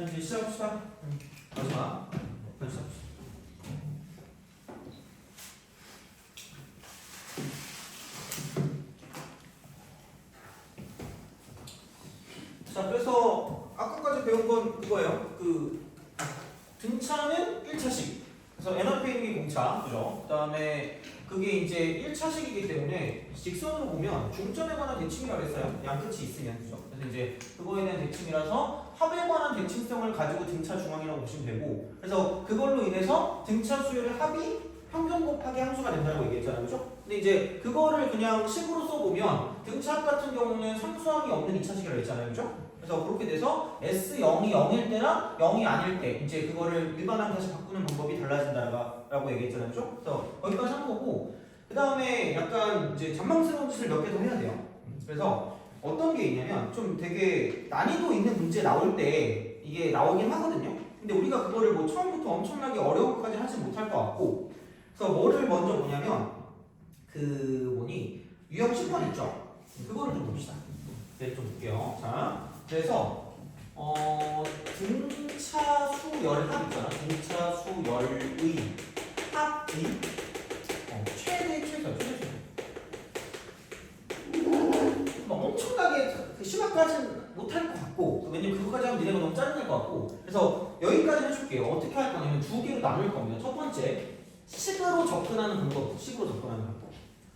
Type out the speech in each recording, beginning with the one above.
이제 시작합시다. 마지막. 시작합시다. 자, 그래서 아까까지 배운 건 그거예요. 등차는 1차식. 그래서 NRP이 공차, 그죠? 그 다음에 그게 이제 1차식이기 때문에 직선으로 보면 중점에 관한 대칭이라고 했어요. 양끝이 있으면, 그죠? 그래서 이제 그거에 대한 대칭이라서 합에 관한 대칭성을 가지고 등차 중앙이라고 보시면 되고, 그래서 그걸로 인해서 등차 수열의 합이 평균 곱하기 함수가 된다고 얘기했잖아요, 그죠? 근데 이제 그거를 그냥 식으로 써보면 등차합 같은 경우는 상수항이 없는 2차식이라고 했잖아요, 그죠? 그래서 그렇게 돼서 S0이 0일 때랑 0이 아닐 때 이제 그거를 일반항 다시 바꾸는 방법이 달라진다라고 얘기했잖아요, 그죠? 그래서 거기까지 한 거고, 그 다음에 약간 이제 잔망스러운 짓을 몇 개 더 해야 돼요. 그래서 어떤 게 있냐면 좀 되게 난이도 있는 문제 나올 때 이게 나오긴 하거든요. 근데 우리가 그거를 뭐 처음부터 엄청나게 어려운 것까지 하지 못할 것 같고, 그래서 뭐를 먼저 보냐면 유형 10번 있죠? 그거를 좀 봅시다. 네, 좀 볼게요. 자, 그래서 등차 수열합 있잖아. 등차 수열의 합이 최대 최소. 뭐 엄청나게 심화까지는 못할 것 같고, 왜냐면 그거까지 하면 니네가 너무 짜증날 것 같고, 그래서 여기까지 해줄게요. 어떻게 할 거냐면 두 개로 나눌 겁니다. 첫 번째, 식으로 접근하는 방법, 식으로 접근하는 방법.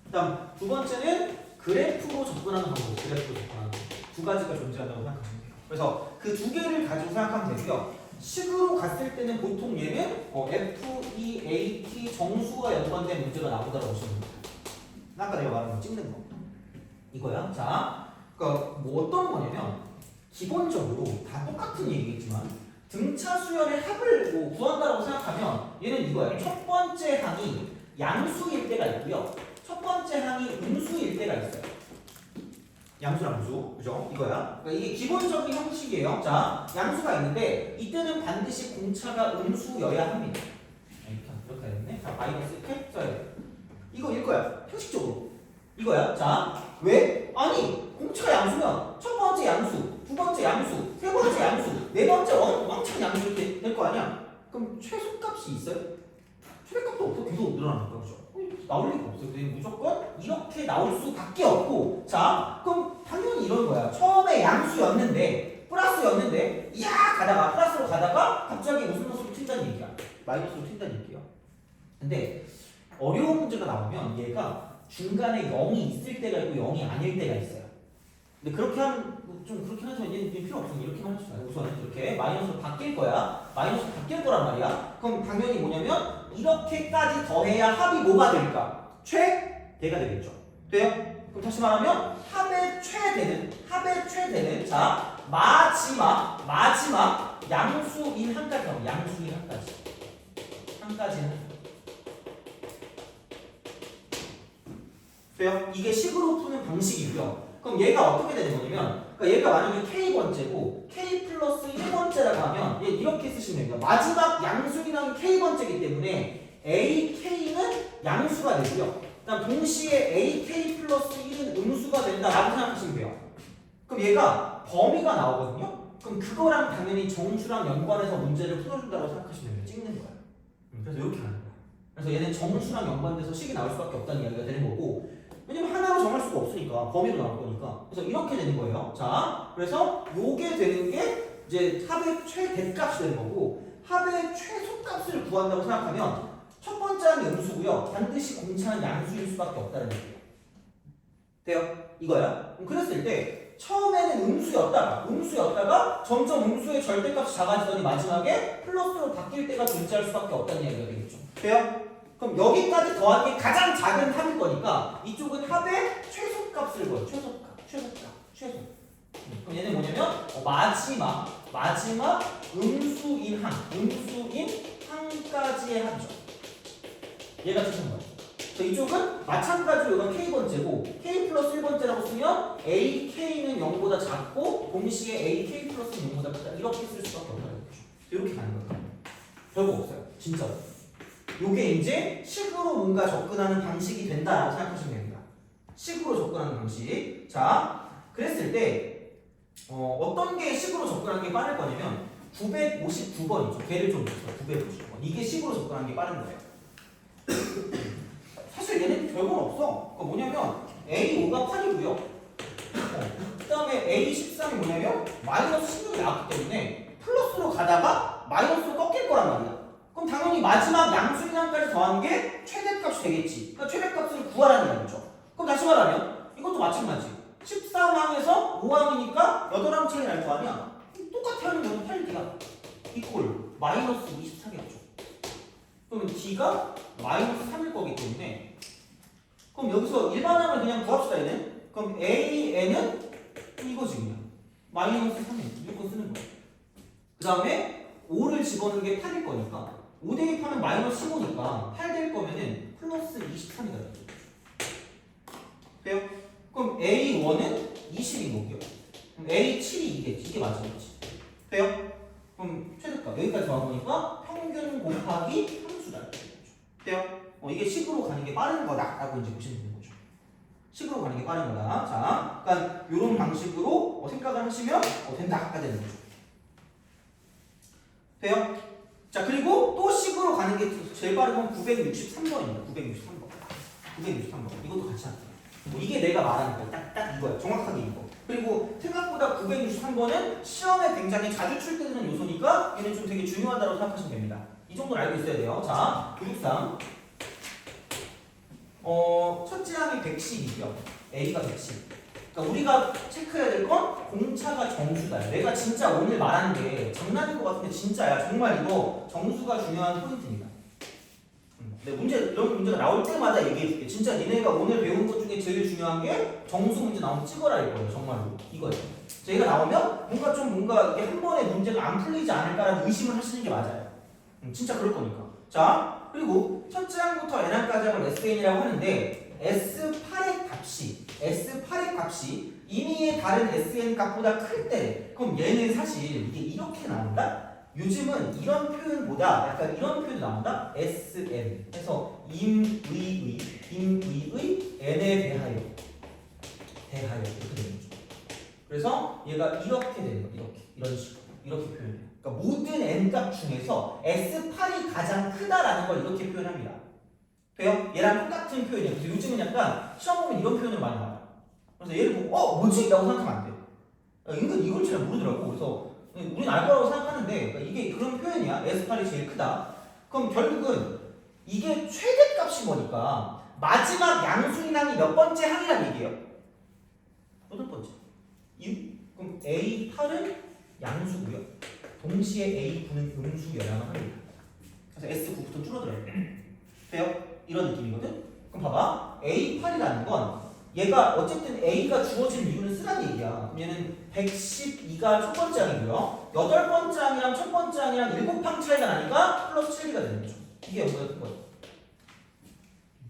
그다음 두 번째는 그래프로 접근하는 방법, 그래프로 접근하는 방법. 두 가지가 존재한다고 생각하면 돼요. 그래서 그 두 개를 가지고 생각하면 되고요. 식으로 갔을 때는 보통 얘는 FEAT 정수가 연관된 문제가 나온다고 보시면 됩니다. 아까 내가 말한 거 찍는 거. 이거야. 자, 그러니까 뭐 어떤 거냐면 기본적으로 다 똑같은 얘기겠지만 등차 수열의 합을 뭐 구한다라고 생각하면 얘는 이거야. 첫 번째 항이 양수일 때가 있고요. 첫 번째 항이 음수일 때가 있어요. 양수랑 음수, 그죠? 이거야. 그러니까 이게 기본적인 형식이에요. 자, 양수가 있는데 이때는 반드시 공차가 음수여야 합니다. 이렇게 했네. 자, 마이너스 이렇게 써야 돼. 이거 이거야. 형식적으로. 이거야. 자, 왜? 아니, 공차가 양수면 첫 번째 양수, 두 번째 양수, 세 번째 양수, 네 번째 왕창 양수 이렇게 될 거 아니야? 그럼 최소값이 있어요? 최대값도 없어. 계속 늘어나는 거야, 그죠? 나올 리가 없어요. 근데 무조건 이렇게 나올 수밖에 없고, 자, 그럼 당연히 이런 거야. 처음에 양수였는데, 플러스였는데, 이야 가다가 플러스로 가다가 갑자기 무슨 것으로 튄다는 얘기야. 마이너스로 튄다는 얘기야. 근데 어려운 문제가 나오면 얘가 중간에 0이 있을 때가 있고 0이 아닐 때가 있어요. 근데 그렇게 하면 좀 그렇게 하지만 얘는 필요 없어. 이렇게만 해주세요. 우선 이렇게 마이너스로 바뀔 거야. 마이너스로 바뀔 거란 말이야. 그럼 당연히 뭐냐면 이렇게까지 더해야 합이 뭐가 될까? 최대가 되겠죠. 돼요? 그럼 다시 말하면 합의 최대는 자 마지막 양수인 한까지 나오면 양수인 한까지는 돼요? 이게 식으로 푸는 방식이고요. 그럼 얘가 어떻게 되는 거냐면, 그러니까 얘가 만약에 K번째고 K 플러스 1번째라고 하면 얘 이렇게 쓰시면 됩니다. 마지막 양수인항이 K번째이기 때문에 AK는 양수가 되고요. 그다음 동시에 AK 플러스 1은 음수가 된다라고 생각하시면 돼요. 그럼 얘가 범위가 나오거든요. 그럼 그거랑 당연히 정수랑 연관해서 문제를 풀어준다고 생각하시면 돼요. 찍는 거예요. 그래서 이렇게 하는 거예요. 그래서 얘는 정수랑 연관돼서 식이 나올 수밖에 없다는 이야기가 되는 거고, 왜냐면 하나로 정할 수가 없으니까 범위로 나올 거니까. 그래서 이렇게 되는 거예요. 자, 그래서 요게 되는 게 이제 합의 최대값이 되는 거고, 합의 최소값을 구한다고 생각하면 첫 번째는 음수고요. 반드시 공차는 양수일 수밖에 없다는 얘기예요. 돼요? 이거야. 그랬을 때 처음에는 음수였다가 점점 음수의 절대값이 작아지더니 마지막에 플러스로 바뀔 때가 존재할 수밖에 없다는 얘기가 되겠죠. 돼요? 그럼 여기까지 더한 게 가장 작은 합일 거니까 이쪽은 합의 최소값을 구해요. 최소. 그럼 얘는 뭐냐면 마지막 음수인 항까지의 합이죠. 얘가 최소인 거예요. 그래서 이쪽은 마찬가지로 이건 K번째고 K 플러스 1번째라고 쓰면 AK는 0보다 작고 동시에 AK 플러스는 0보다 크다. 이렇게 쓸 수밖에 없다는 거죠. 이렇게 가는 거예요. 별거 없어요. 진짜로. 요게 이제 식으로 뭔가 접근하는 방식이 된다라고 생각하시면 됩니다. 식으로 접근하는 방식. 자, 그랬을 때 어떤 게 식으로 접근하는 게 빠를 거냐면 959번이죠. 걔를 좀 보세요. 959번. 이게 식으로 접근하는 게 빠른 거예요. 사실 얘는 별건 없어. 그러니까 뭐냐면 A5가 8이고요. 그 다음에 A13이 뭐냐면 마이너스 16이 나왔기 때문에 플러스로 가다가 마이너스로 꺾일 거란 말이야. 그럼 당연히 마지막 양수인항까지 더하는 게 최대값이 되겠지. 그러니까 최대값을 구하라는 얘기죠. 그럼 다시 말하면 이것도 마찬가지. 13항에서 5항이니까 8항 차이 날 거 아니야. 똑같이 하는 거는 8D야. 이꼴 마이너스 24겠죠. 그러면 D가 마이너스 3일 거기 때문에 그럼 여기서 일반항을 그냥 구합시다 얘는. 그럼 AN은 이거지 그냥 마이너스 3인 무조건 쓰는 거야. 그 다음에 5를 집어넣는 게 8일 거니까 5 대입하면 마이너스 15니까 8 될 거면은 플러스 23이 되겠죠. 돼요? 그럼 A1은 20인 거고요. 그럼 A7이 2겠지. 이게 맞아야지. 돼요? 그럼 최대값 여기까지 나와보니까 평균 곱하기 함수다. 돼요? 이게 식으로 가는 게 빠른 거다라고 이제 보시면 되는 거죠. 식으로 가는 게 빠른 거다. 자, 그러니까 이런 방식으로 생각을 하시면 된다가 되는 거죠. 돼요? 자, 그리고 또 식으로 가는 게 제일 빠른 건 963번입니다. 963번. 963번. 이것도 같이 합니다. 이게 내가 말하는 거. 딱 이거야. 정확하게 이거. 그리고 생각보다 963번은 시험에 굉장히 자주 출제되는 요소니까 얘는 좀 되게 중요하다고 생각하시면 됩니다. 이 정도는 알고 있어야 돼요. 자, 교육상. 첫째 항이 110이고요. A가 110. 그러니까 우리가 체크해야 될 건 공차가 정수다. 내가 진짜 오늘 말한 게 장난인 것 같은데 진짜야. 정말 이거 정수가 중요한 포인트입니다. 네, 이런 문제가 나올 때마다 얘기해줄게. 진짜 니네가 오늘 배운 것 중에 제일 중요한 게 정수 문제 나오면 찍어라 이거예요. 정말로. 이거예요. 저희가 나오면 뭔가 이게 한 번에 문제가 안 풀리지 않을까라는 의심을 하시는 게 맞아요. 진짜 그럴 거니까. 자, 그리고 첫째 항부터 n항까지 하면 SN이라고 하는데 S8의 값이 이미의 다른 SN 값보다 클 때 그럼 얘는 사실 이게 이렇게 나온다? 요즘은 이런 표현보다 약간 이런 표현이 나온다? SN 해서 임의의 n에 대하여 이렇게 되는 거죠. 그래서 얘가 이렇게 되는 거예요. 이런 식으로 이렇게 표현해요. 그러니까 모든 n값 중에서 S8이 가장 크다라는 걸 이렇게 표현합니다. 돼요? 얘랑 똑같은 표현이에요. 그래서 요즘은 약간 시험 보면 이런 표현을 많이 나와요. 그래서 얘를 보고 뭐지? 라고 생각하면 안 돼. 은근 이걸 잘 모르더라고. 그래서 우리는 알 거라고 생각하는데 그러니까 이게 그런 표현이야. S8이 제일 크다. 그럼 결국은 이게 최대값이 뭐니까 마지막 양수인항이 몇 번째 항이라는 얘기예요? 8번째. 그럼 A8은 양수고요. 동시에 A9는 음수여야만 합니다. 그래서 S9부터 줄어들어요. 돼요? 이런 느낌이거든? 그럼 봐봐. A8이라는 건 얘가 어쨌든 A가 주어진 이유는 쓰란 얘기야. 그럼 얘는 112가 첫 번째 항이고요. 8번째 항이랑 첫 번째 항이랑 7항 차이가 나니까 플러스 7D가 되는 거죠. 이게 연구가 큰 거예요.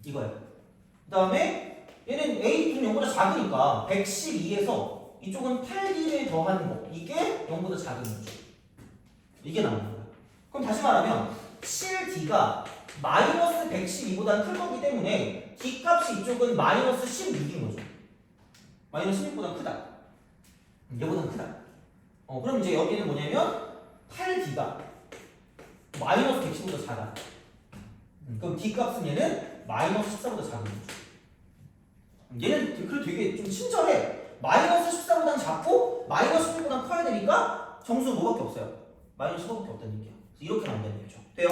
이거예요. 그 다음에 얘는 A2는 0보다 작으니까 112에서 이쪽은 8D를 더하는 거. 이게 0보다 작은 거죠. 이게 나오는 거예요. 그럼 다시 말하면 7D가 마이너스 112보다는 클 거기 때문에 D값이 이쪽은 마이너스 16인 거죠. 마이너스 16보다 크다. 얘보다 크다. 그럼 이제 여기는 뭐냐면 8D가 마이너스 110보다 작아. 그럼 D값은 얘는 마이너스 14보다 작은 거죠. 얘는 그래도 되게 좀 친절해. 마이너스 14보다는 작고 마이너스 16보다는 커야 되니까 정수는 뭐밖에 없어요? 마이너스 15밖에 없다는 얘기야. 이렇게 나온다는 얘기죠. 돼요?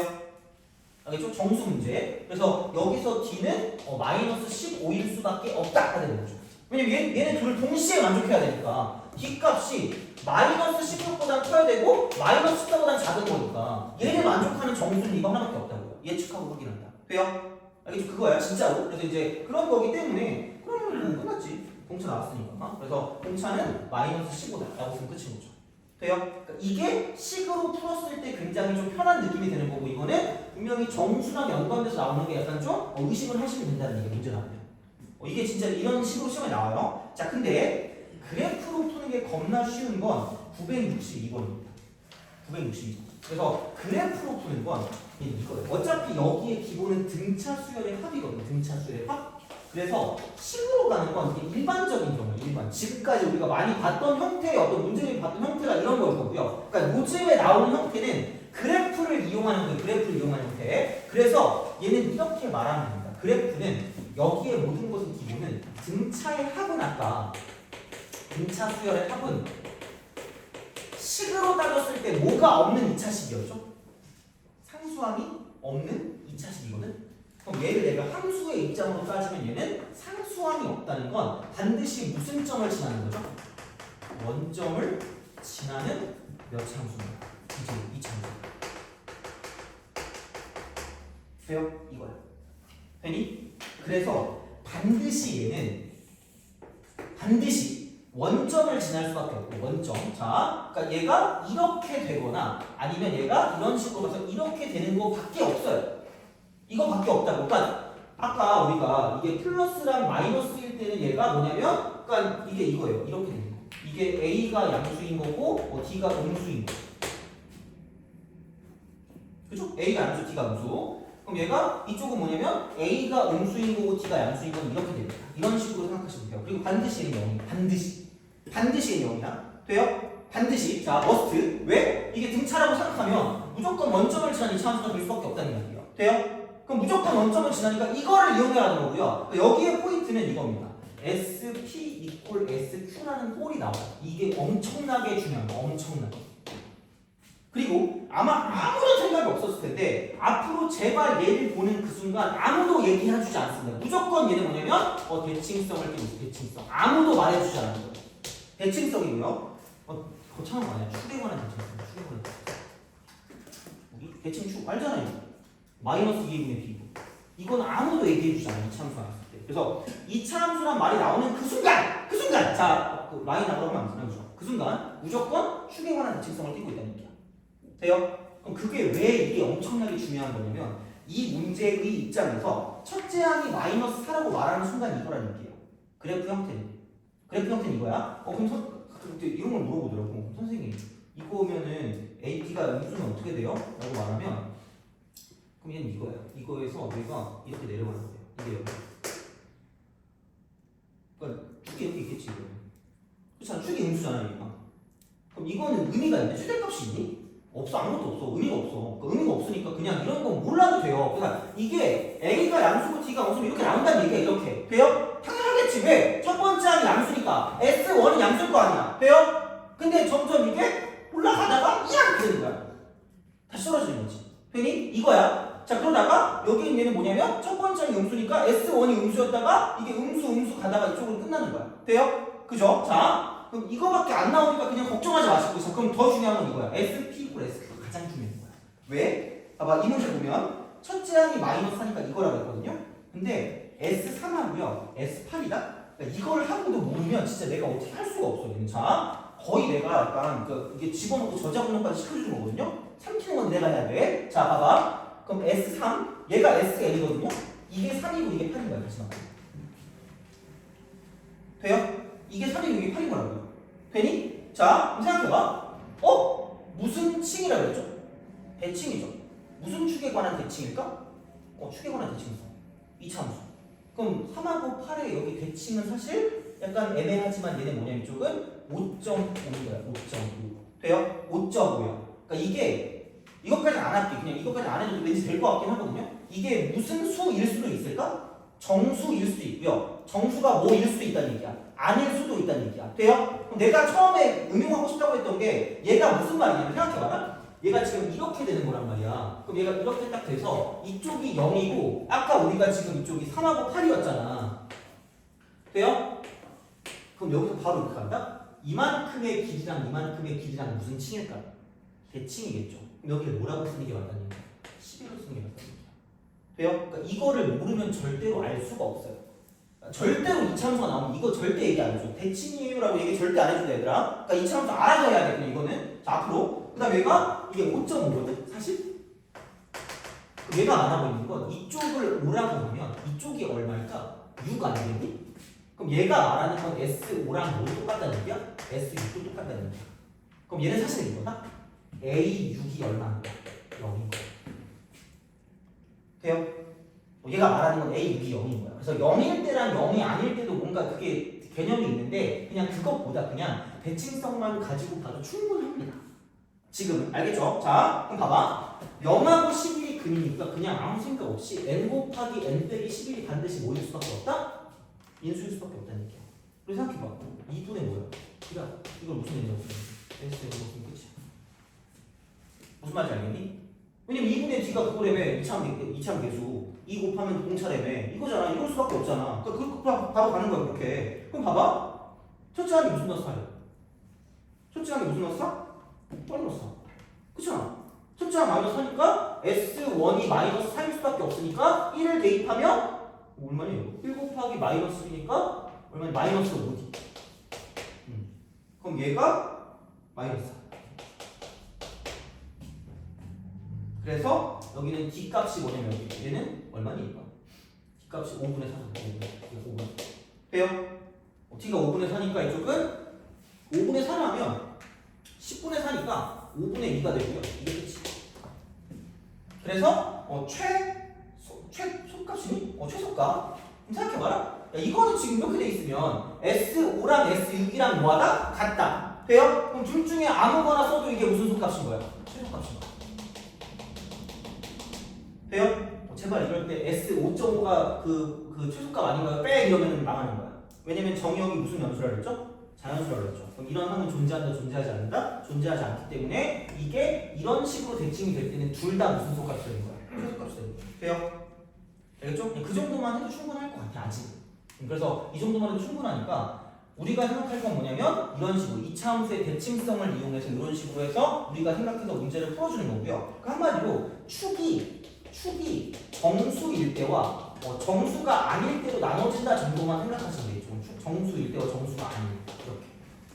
알겠죠? 정수 문제. 그래서 여기서 D는 마이너스 15일 수밖에 없다 되는 거죠. 왜냐면 얘네 둘을 동시에 만족해야 되니까 D값이 마이너스 16보다 커야 되고 마이너스 14보다 작은 거니까 얘네 만족하는 정수는 이거 하나밖에 없다고요. 예측하고 확인한다. 돼요? 알겠죠? 그거야 진짜로. 그래서 이제 그런 거기 때문에 그러면 뭐 끝났지. 공차 나왔으니까. 그래서 공차는 마이너스 15다 라고 쓰면 끝인 거죠. 돼요? 그러니까 이게 식으로 풀었을 때 굉장히 좀 편한 느낌이 되는 거고 이거는 분명히 정수랑 연관돼서 나오는 게 약간 좀 의식을 하시면 된다는 얘기 문제 나오면 이게 진짜 이런 식으로 시험에 나와요. 자 근데 그래프로 푸는 게 겁나 쉬운 건 962번입니다. 962번. 그래서 그래프로 푸는 건 이거예요. 어차피 여기에 기본은 등차 수열의 합이거든요. 등차 수열의 합. 그래서 식으로 가는 건 이게 일반적인 경우예요. 지금까지 우리가 많이 봤던 형태의 어떤 문제를 봤던 형태가 이런 걸 거고요. 그러니까 요즘에 나오는 형태는 그래프를 이용하는 형태, 그래프를 이용하는 형태. 그래서 얘는 이렇게 말하면 됩니다. 그래프는 여기에 모든 것의 기본은 등차의 합은 아까 등차 수열의 합은 식으로 따졌을 때 뭐가 없는 2차식이었죠? 상수함이 없는 2차식이거든? 그럼 얘를 내가 함수의 입장으로 따지면 얘는 상수함이 없다는 건 반드시 무슨 점을 지나는 거죠? 원점을 지나는 몇 참수입니다. 이제 2참수. 돼요? 이거야. 되니? 그래서 반드시 얘는 반드시 원점을 지날 수밖에 없고 원점. 자, 그러니까 얘가 이렇게 되거나 아니면 얘가 이런 식으로 가서 이렇게 되는 거밖에 없어요. 이거밖에 없다고. 그러니까 아까 우리가 이게 플러스랑 마이너스일 때는 얘가 뭐냐면, 그러니까 이게 이거예요. 이렇게 되는 거. 이게 A가 양수인 거고 D가 음수인 거. 그죠? A가 양수, D가 음수. 그럼 얘가 이쪽은 뭐냐면 A가 음수인 거고 D가 양수인 건 이렇게 됩니다. 이런 식으로 생각하시면 돼요. 그리고 반드시 얘는 0이 반드시 얘는 0이야. 돼요? 반드시. 자, 머스트. 왜? 이게 등차라고 생각하면 무조건 원점을 지난 2차함수가 될 수밖에 없다는 얘기예요. 돼요? 그럼 무조건 원점을 지나니까 이거를 이용해라는 거고요. 여기에 포인트는 이겁니다. SP equal SQ라는 꼴이 나와요. 이게 엄청나게 중요한 거. 엄청나게. 그리고 아마 아무런 생각이 없었을 텐데 앞으로 제발 얘를 보는 그 순간 아무도 얘기해주지 않습니다. 무조건 얘는 뭐냐면 대칭성을 띄우고 대칭성. 아무도 말해주지 않는 거예요. 대칭성이고요. 거창한 거 아니야. 축에 관한 대칭성. 축에 관한 대칭성. 대칭축 알잖아요. 마이너스 2분의 b. 이건 아무도 얘기해주지 않아요. 이차함수 나왔을 때. 그래서 이차함수란 말이 나오는 그 순간 자, 그 라인 나오면 안 되죠. 그 순간 무조건 축에 관한 대칭성을 띄고 있다는 얘기야. 돼요? 그럼 그게 왜 이게 엄청나게 중요한 거냐면 이 문제의 입장에서 첫째 항이 마이너스 4라고 말하는 순간 이거라는 얘기예요. 그래프 형태는 이거야. 그럼 이런 걸 물어보더라고. 선생님 이거면은 AP가 음수는 어떻게 돼요? 라고 말하면 그럼 얘는 이거예요. 이거에서 얘가 이렇게 내려가는 거예요. 이게 여기. 그러니까 축이 이렇게 있겠지 이거는. 그렇잖아. 축이 음수잖아 얘가. 그럼 이거는 의미가 있는데 최대값이 있니? 없어. 아무것도 없어. 의미가 없어. 그러니까 의미가 없으니까 그냥 이런 거 몰라도 돼요. 그러니까 이게 A가 양수고 D가 음수면 이렇게 나온다는 얘기야. 이렇게. 돼요? 당연하겠지. 왜? 첫 번째 항이 양수니까 S1은 양수일 거 아니야. 돼요? 근데 점점 이게 올라가다가 이렇게 되는 거야. 다시 떨어지는 거지. 되니? 이거야. 자, 그러다가 여기 있는 얘는 뭐냐면 첫 번째 항이 음수니까 S1이 음수였다가 이게 음수 가다가 이쪽으로 끝나는 거야. 돼요? 그죠? 자, 그럼 이거밖에 안 나오니까 그냥 걱정하지 마시고. 자, 그럼 더 중요한 건 이거야. SP equal SQ가 가장 중요한 거야. 왜? 봐봐, 이 문제 보면 첫째 항이 마이너스 하니까 이거라고 했거든요. 근데 S3하고요 S8이다? 그러니까 이걸 하고도 모르면 진짜 내가 어떻게 할 수가 없어. 얘는. 자, 거의 내가 약간 이게 집어넣고 저작운동까지 시켜주는 거거든요. 삼키는 건 내가 해야 돼. 자, 봐봐. 그럼 S3, 얘가 SN이거든요. 이게 3이고 이게 8인 거야. 그렇지만. 돼요? 이게 3이고 이게 8인 거라고요. 되니? 자, 그럼 생각해봐. 무슨 칭이라고 했죠? 대칭이죠. 무슨 축에 관한 대칭일까? 축에 관한 대칭성. 이차함수. 그럼 3하고 8의 여기 대칭은 사실 약간 애매하지만 얘는 뭐냐 이쪽은 5.5인 거야. 5.5. 돼요? 5.5야. 그러니까 이게 이것까지 안 할게. 그냥 이것까지 안 해도 왠지 될 것 같긴 하거든요. 이게 무슨 수일 수도 있을까? 정수일 수도 있고요. 정수가 뭐일 수도 있다는 얘기야. 아닐 수도 있다는 얘기야. 돼요? 그럼 내가 처음에 응용하고 싶다고 했던 게 얘가 무슨 말이냐면 생각해봐라. 얘가 지금 이렇게 되는 거란 말이야. 그럼 얘가 이렇게 딱 돼서 이쪽이 0이고 아까 우리가 지금 이쪽이 3하고 8이었잖아. 돼요? 그럼 여기서 바로 이렇게 간다? 이만큼의 길이랑 무슨 칭일까? 대칭이겠죠. 그럼 여기를 뭐라고 쓰는 게 맞다는 얘기야? 11로 쓰는 게 맞다는 얘기야. 돼요? 그러니까 이거를 모르면 절대로 알 수가 없어요. 절대로 이차함수가 나오면 이거 절대 얘기 안 해줘. 대칭이유라고 얘기 절대 안 해준다 얘들아. 그러니까 이차함수 알아서 해야 돼. 그냥 이거는. 자, 앞으로. 그 다음에 얘가 이게 5.5거든 사실. 얘가 안 하고 있는 건 이쪽을 5라고 하면 이쪽이 얼마일까? 6 아니겠니? 그럼 얘가 말하는 건 S5랑 뭐도 똑같다는 얘기야? S6도 똑같다는 얘기야. 그럼 얘는 사실 이거다? A6이 얼마인 거야? 0인 거야. 돼요? 얘가 말하는 건 A, 6이 0인 거야. 그래서 0일 때랑 0이 아닐 때도 뭔가 그게 개념이 있는데 그냥 그것보다 그냥 대칭성만 가지고 봐도 충분합니다. 지금 알겠죠? 자, 그럼 봐봐. 0하고 11이 근이니까 그냥 아무 생각 없이 n 곱하기 n 빼기 11이 반드시 뭐일 수밖에 없다? 인수일 수밖에 없다는 얘기야. 그래서 생각해봐. 2분의 뭐야? 이걸 무슨 얘기냐고 S 무슨 끝이야. 무슨 말인지 알겠니? 왜냐면 2분의 D가 그거라며 이차함 계수 2 곱하면 공차라며 이거잖아. 이럴 수밖에 없잖아. 그러니까 그 바로 가는 거야 그렇게. 그럼 봐봐. 첫째 항이 무슨 넣었어? 첫째 항이 무슨 넣었어? 뻘 넣었어. 그쵸? 첫째 항 마이너스 하니까 S1이 마이너스 4일 수밖에 없으니까 1을 대입하면 얼마니? 1 곱하기 마이너스 1이니까 얼마니? 마이너스 5D. 그럼 얘가 마이너스 4. 그래서 여기는 D 값이 뭐냐면 얘는 얼마니? D 값이 5분의 4죠. 5분. 돼요? D가 5분의 4니까 이쪽은 5분의 4를 하면 10분의 4니까 5분의 2가 되고요. 이게 끝이. 그래서 최소값이니? 최소값. 생각해봐라. 야, 이거는 지금 이렇게 돼 있으면 S5랑 S6이랑 뭐하다? 같다. 돼요? 그럼 둘 중에 아무거나 써도 이게 무슨 소값인 거야? 최소값인 거야. 돼요? 제발 이럴 때 S5.5가 그 최소값 아닌가요? 빼 이러면 망하는 거야. 왜냐면 정의역이 무슨 연수라 그랬죠? 자연수라 그랬죠. 그럼 이런 항은 존재한다, 존재하지 않는다? 존재하지 않기 때문에 이게 이런 식으로 대칭이 될 때는 둘 다 무슨 소값이 되는 거야? 최소값이 되는 거야. 돼요? 알겠죠? 그 정도만 해도 충분할 것 같아 아직. 그래서 이 정도만 해도 충분하니까 우리가 생각할 건 뭐냐면 이런 식으로 이차함수의 대칭성을 이용해서 이런 식으로 해서 우리가 생각해서 문제를 풀어주는 거고요. 그 한마디로 축이 정수일 때와 정수가 아닐 때로 나눠진다 정도만 생각하시면 되죠. 정수일 때와 정수가 아닐 때 이렇게.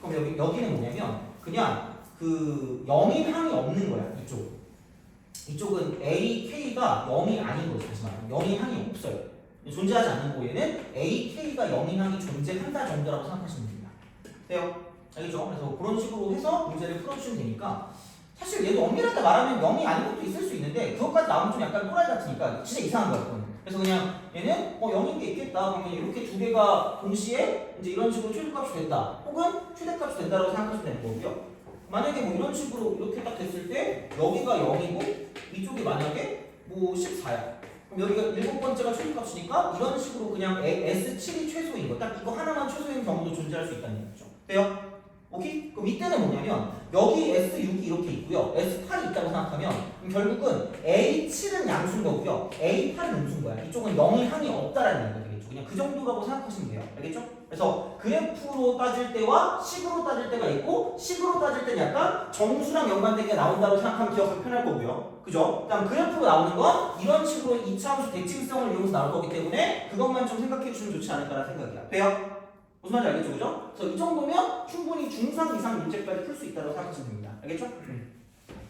그럼 여기는 뭐냐면 그냥 그 0인 항이 없는 거야. 이쪽은 A, K가 0이 아닌 거지. 다시 말하면 0인 항이 없어요. 존재하지 않는 거에는 A, K가 0인 항이 존재한다 정도라고 생각하시면 됩니다. 돼요? 알겠죠? 그래서 그런 식으로 해서 문제를 풀어주시면 되니까 사실 얘도 엄밀하게 말하면 0이 아닌 것도 있을 수 있는데 그것까지 나오면 좀 약간 또라이 같으니까 진짜 이상한 거야. 그건. 그래서 그냥 얘는 0인 게 있겠다. 그러면 이렇게 두 개가 동시에 이제 이런 식으로 최소값이 된다. 혹은 최대값이 된다라고 생각하시면 되는 거고요. 만약에 뭐 이런 식으로 이렇게 딱 됐을 때 여기가 0이고 이쪽이 만약에 뭐 14야. 그럼 여기가 7번째가 최소값이니까 이런 식으로 그냥 S7이 최소인 거. 딱 이거 하나만 최소인 경우도 존재할 수 있다는 얘기죠. 돼요? 오케이? 그럼 이때는 뭐냐면 여기 S6이 이렇게 있고요. S8이 있다고 생각하면 그럼 결국은 A7은 양수인 거고요. A8은 음수인 거야. 이쪽은 0이 항이 없다라는 얘기가 되겠죠. 그냥 그 정도라고 생각하시면 돼요. 알겠죠? 그래서 그래프로 따질 때와 식으로 따질 때가 있고 식으로 따질 때는 약간 정수랑 연관된 게 나온다고 생각하면 기억하기 편할 거고요. 그죠? 그다음 그래프로 나오는 건 이런 식으로 이차함수 대칭성을 이용해서 나올 거기 때문에 그것만 좀 생각해 주시면 좋지 않을까라는 생각이야. 돼요? 무슨 말인지 알겠죠? 그죠? 그래서 이 정도면 충분히 중3 이상 문제까지 풀 수 있다고 생각하시면 됩니다. 알겠죠?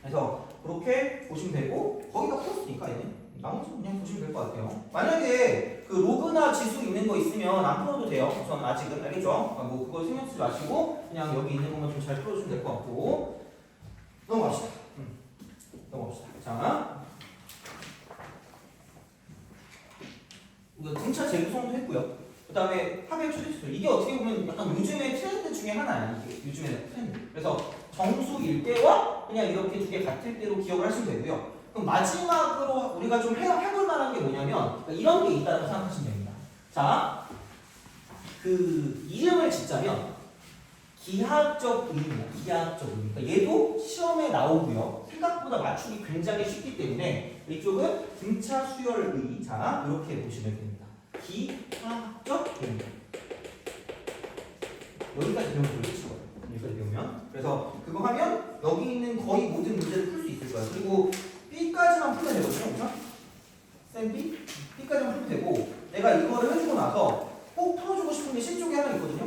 그래서 그렇게 보시면 되고 거기가 풀었으니까 얘는 나머지는 그냥 보시면 될 것 같아요. 만약에 그 로그나 지수 있는 거 있으면 안 풀어도 돼요. 우선 아직은 알겠죠? 뭐 그거 신경 쓰지 마시고 그냥 여기 있는 것만 좀 잘 풀어주시면 될 것 같고 넘어갑시다. 넘어갑시다. 자, 이거 등차 재구성도 했고요. 그 다음에 합의 초대수술 이게 어떻게 보면 약간 요즘의 트렌드 중에 하나야. 이게 요즘의 트렌드. 그래서 정수일 때와 그냥 이렇게 두 개 같을 때로 기억을 하시면 되고요. 그럼 마지막으로 우리가 좀 해볼 만한 게 뭐냐면 이런 게 있다고 생각하시면 됩니다. 자, 그 이름을 짓자면 기하학적 의미야. 기하학적 의미. 그러니까 얘도 시험에 나오고요. 생각보다 맞추기 굉장히 쉽기 때문에 이쪽은 등차 수열의. 자, 이렇게 보시면 됩니다. 기하학적 의미. 여기까지 배우면 끝이죠. 여기까지 배우면. 그래서 그거 하면 여기 있는 거의 모든 문제를 풀 수 있을 거예요. 그리고 B까지만 풀면 되거든요. 그죠? 쌤 B? B까지만 풀면 되고 내가 이거를 해주고 나서 꼭 풀어주고 싶은 게 C 쪽에 하나 있거든요.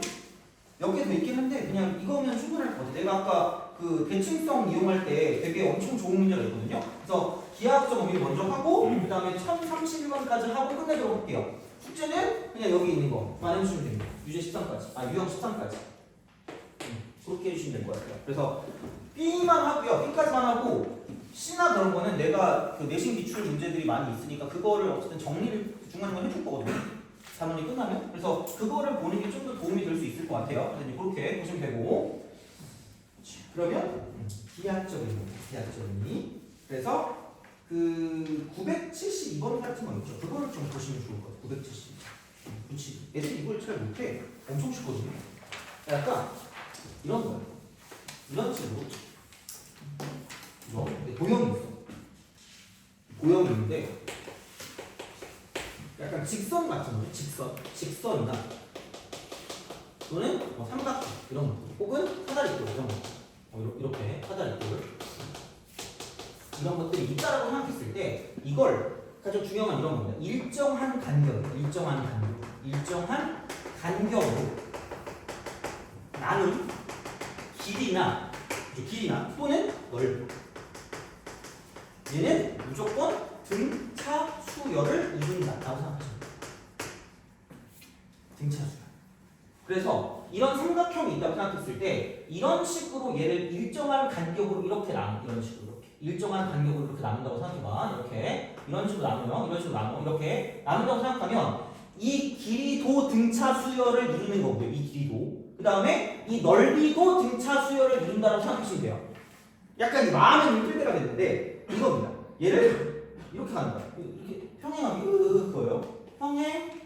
몇 개 더 있긴 한데 그냥 이거면 충분할 것 같아요. 내가 아까 그 대칭성 이용할 때 되게 엄청 좋은 문제가 있거든요. 그래서 기하학적 의미를 먼저 하고 그 다음에 1031번까지 하고 끝내도록 할게요. 숙제는 그냥 여기 있는 거만 해주시면 됩니다. 유형 13까지. 그렇게 해주시면 될 것 같아요. 그래서 B만 하고요. B까지만 하고 C나 그런 거는 내가 그 내신 기출 문제들이 많이 있으니까 그거를 어쨌든 정리를 중간중간 해줄 거거든요. 단원이 끝나면. 그래서 그거를 보는 게 좀 더 도움이 될 수 있을 것 같아요. 그래서 그렇게 보시면 되고. 그러면 기하적인. 그래서 그 972번 같은 거 있죠. 그거를 좀 보시면 좋을 것 같아요. 970. 그렇지. 애들이 이걸 잘 못해. 엄청 쉽거든요. 약간 이런 거예요. 이런 식으로. 도형이 있어. 도형이 있는데 약간 직선 같은 거, 직선이나 또는 삼각형 이런 거, 혹은 사다리꼴 이런 거, 이렇게 사다리꼴 이런 것들이 있다라고 생각했을 때 이걸 가장 중요한 건 이런 겁니다. 일정한 간격으로 나눈 길이나 또는 넓이. 얘는 무조건 등차 수열을 이룬다라고 생각하시면 돼요. 등차 수열. 그래서 이런 삼각형이 있다고 생각했을 때 이런 식으로 얘를 일정한 간격으로 이렇게 이런 식으로 일정한 간격으로 이렇게 나눈다고 생각해봐. 이렇게 이런 식으로 나눠 이렇게 나눈다고 생각하면 이 길이도 등차 수열을 이루는 거고요. 이 길이도. 그 다음에 이 넓이도 등차 수열을 이룬다고 생각하시면 돼요. 약간 이 마음은 틀 때가 됐는데 이겁니다. 얘를 이렇게 가는 거야. 이렇게 평행하게 그거예요. 평행.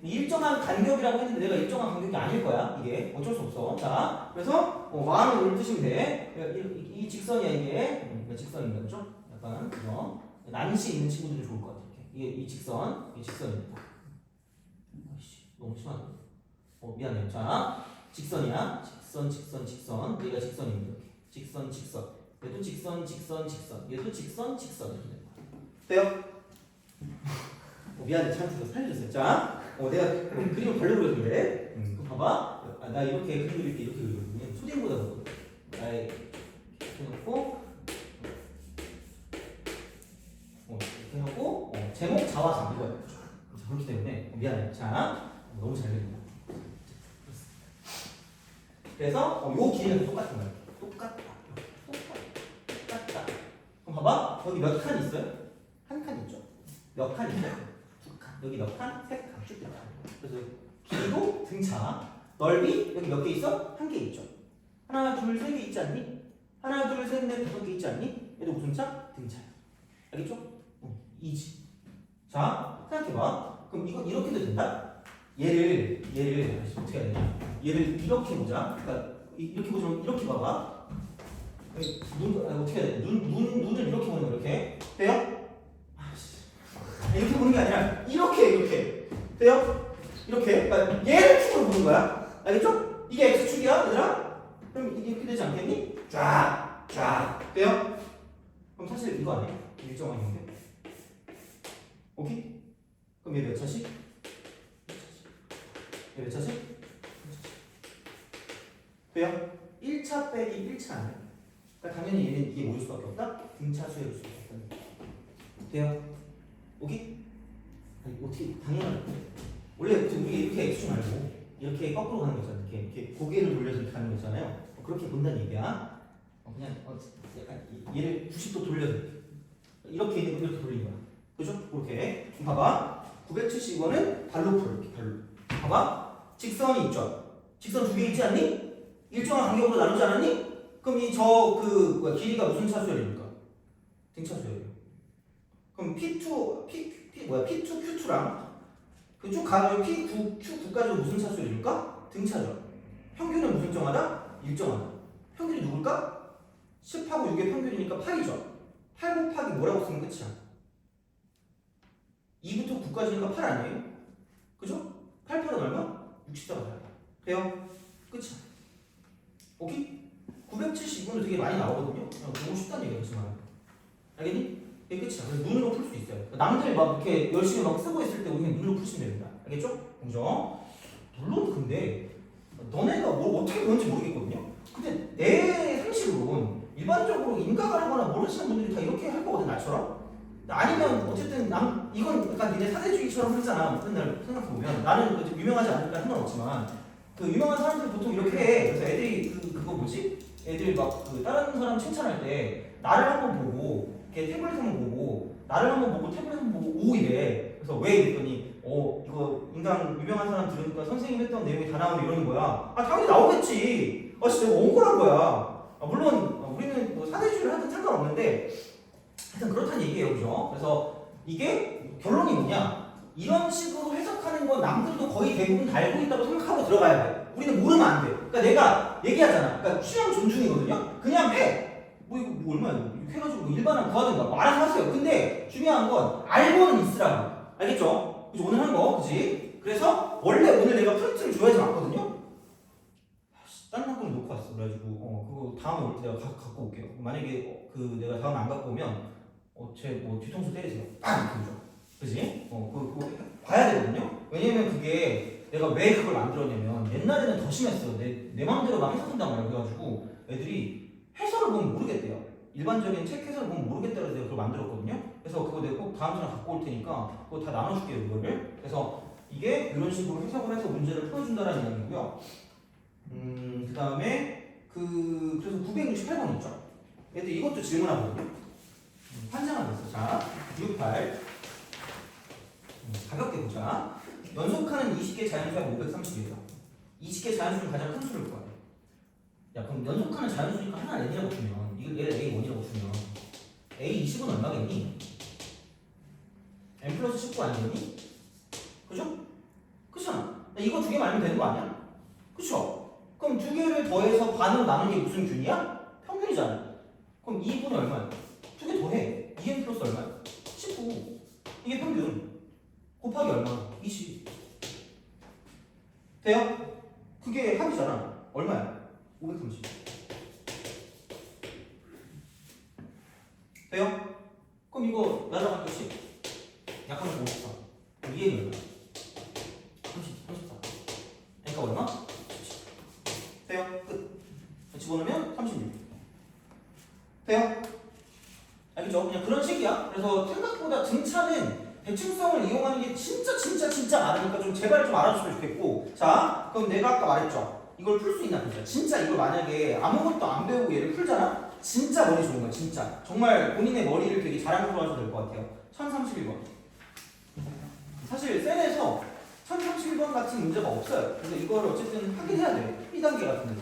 일정한 간격이라고 했는데 내가 일정한 간격이 아닐 거야. 이게 어쩔 수 없어. 자, 그래서 마음을 올리시면 돼. 이 직선이야 이게. 직선인 거죠. 약간 난시 있는 친구들이 좋을 것 같아. 이게 이 직선입니다. 너무 심하네. 미안해요. 자, 직선이야. 직선. 얘가 직선입니다. 이렇게. 직선. 얘도 직선. 얘도 직선. 이렇게 되는 거야. 돼요? 미안해. 참 살려주세요. 자, 내가 그림을 별로 그렸는데, 그럼 봐봐. 나 이렇게 그림 그릴 때 이렇게 그리거든요. 초딩보다 더. 이렇게 해놓고, 이렇게 하고, 제목 자화상 이거야. 그렇기 때문에 미안해. 자, 너무 잘 그린다. 그래서 요 길이는 똑같은 거예요. 똑같다. 그럼 봐봐. 여기 몇 칸 있어요? 한 칸 있죠. 몇 칸 있어요? 두 칸. 여기 몇 칸? 세 칸. 쭉 칸. 그래서 길이도 등차. 넓이 여기 몇 개 있어? 한 개 있죠. 하나, 둘, 세 개 있지 않니? 하나, 둘, 셋, 넷, 다섯 개 있지 않니? 얘도 무슨 차? 등차. 알겠죠? 이지. 자, 생각해봐. 그럼 이거 이렇게도 된다? 얘를 어떻게 해야 되냐? 얘를 이렇게 보자. 그러니까 이렇게 보자면 이렇게 봐봐. 어떻게 해야 돼? 눈을 이렇게 보는 거 이렇게 돼요? 이렇게 보는 게 아니라 이렇게 돼요? 이렇게. 그러니까 얘를 축으로 보는 거야. 알겠죠? 이게 x축이야, 얘들아? 그럼 이게 이렇게 되지 않겠니? 쫙 돼요? 그럼 사실 이거 아니에요? 일정한 형태. 오케이? 그럼 얘 몇 차씩? 얘 몇 차씩? 돼요? 1차 빼기 1차 아니에요? 그러니까 당연히 얘는 이게 뭐일 수밖에 없다? 등차 수열일 수밖에 없다. 돼요? 오케이? 아니 어떻게 당연한 원래 우리 이렇게 x축 말고 이렇게 거꾸로 가는 거 있잖아요. 이렇게 고개를 돌려서 이렇게 가는 거 있잖아요. 그렇게 본다는 얘기야. 그냥 약간 얘를 90도 돌려서 이렇게 있는 거 이렇게 돌리는 거야. 그죠? 그렇게. 봐봐. 975는 발로 풀어. 이렇게 발로. 봐봐. 직선이 있죠. 직선 두 개 있지 않니? 일정한 간격으로 나누지 않았니? 그럼 길이가 무슨 차수열입니까? 등차수열이에요. 그럼 P2Q2랑 그쭉 가면 P9Q9까지 무슨 차수열입니까? 등차죠. 평균은 무슨 정하다? 일정하다. 평균이 누굴까? 10하고 6의 평균이니까 8이죠. 8 곱하기 뭐라고 쓰면 끝이야? 2부터 9까지니까 8 아니에요? 그죠? 8, 8은 얼마? 64가 달라. 돼요? 끝이야. 오케이? 970은 되게 많이 나오거든요? 너무 쉽다는 얘기야, 그렇지만. 알겠니? 이게 끝이야. 그래서 눈으로 풀 수 있어요. 남들이 막 이렇게 열심히 막 쓰고 있을 때 우리는 눈으로 풀시면 됩니다. 알겠죠? 그죠? 물론 근데 너네가 뭘 어떻게 그런지 모르겠거든요? 근데 내 상식으로는 일반적으로 인각을 하거나 모르시는 분들이 다 이렇게 할 거거든, 나처럼. 아니면 어쨌든 이건 약간 니네 사대주의처럼 하잖아. 맨날 생각해보면. 나는 유명하지 않으니까 상관없지만 그 유명한 사람들 보통 이렇게 해. 그래서 애들이 그거 뭐지? 애들 막 다른 사람 칭찬할 때 나를 한번 보고 이렇게 태블릿 한번 보고 나를 한번 보고 태블릿 한번 보고 오 이래. 그래서 왜 이랬더니 이거 인강 유명한 사람 들으니까 선생님 했던 내용이 다 나오네 이러는 거야. 아 당연히 나오겠지. 진짜 억울한 거야. 물론 우리는 뭐 사대주의를 하든 상관없는데 하여튼 그렇다는 얘기예요, 그죠? 그래서 이게 결론이 뭐냐? 이런 식으로 해석하는 건 남들도 거의 대부분 다 알고 있다고 생각하고 들어가야 돼. 우리는 모르면 안 돼. 그러니까 내가 얘기하잖아. 그러니까 취향 존중이거든요. 그냥 해. 뭐 이거 뭐 얼마야? 이렇게 해가지고 일반은 구하든가 뭐 알아서 하세요. 근데 중요한 건 알고는 있으라고. 알겠죠? 그죠? 오늘 한 거, 그지? 그래서 원래 오늘 내가 프린트를 줘야지 왔거든요. 다른 학교를 놓고 왔어. 그래가지고 그거 다음에 올 때 내가 갖고 올게요. 만약에 내가 다음에 안 갖고 오면 제 뭐 뒤통수 때리세요. 빵! 그죠? 그지? 그거 봐야 되거든요. 왜냐면 그게 내가 왜 그걸 만들었냐면 옛날에는 더 심했어요. 내 마음대로 막 해석한단 말이야. 그래가지고 애들이 해설을 보면 모르겠대요. 일반적인 책 해설을 보면 모르겠다 그래서 내가 그걸 만들었거든요. 그래서 그거 내가 꼭 다음 시간에 갖고 올 테니까 그거 다 나눠줄게요. 그거를. 그래서 이게 이런 식으로 해석을 해서 문제를 풀어준다는 이야기고요. 그 다음에 그래서 968번 있죠. 얘들 이것도 질문하거든요. 환장한 거 있어. 자, 68 가볍게 보자. 연속하는 20개 자연수가 530이에요. 20개 자연수 중 가장 큰 수를 구하래. 야 그럼 연속하는 자연수니까 하나 n이라고 주면 이걸 얘를 a1이라고 주면 a20은 얼마겠니? n 플러스 19 아니겠니? 그죠? 그렇잖아. 이거 두 개 말면 되는 거 아니야? 그쵸? 그럼 두 개를 더해서 반으로 나눈 게 무슨 균이야? 평균이잖아. 그럼 2분이 얼마야? 두 개 더해. 2n 플러스 얼마야? 19. 이게 평균. 곱하기 얼마? 20. 돼요? 그게 합이잖아. 얼마야? 530. 돼요? 그럼 이거 날아간 것이 약하면 54. 그럼 2n이 얼마? 34. 그러니까 얼마? 30. 돼요? 끝. 집어넣으면 36. 돼요? 알겠죠? 그냥 그런 식이야. 그래서 생각보다 등차는 대칭성을 이용하는 게 진짜 많으니까 좀 제발 좀 알아주시면 좋겠고. 자, 그럼 내가 아까 말했죠. 이걸 풀 수 있나 보자. 진짜 이걸 만약에 아무것도 안 배우고 얘를 풀잖아? 진짜 머리 좋은 거야, 진짜. 정말 본인의 머리를 되게 자랑스러워하셔도 될 것 같아요. 1031번. 사실 셀에서 1031번 같은 문제가 없어요. 그래서 이걸 어쨌든 하긴 해야 돼요. 2단계 같은 데서.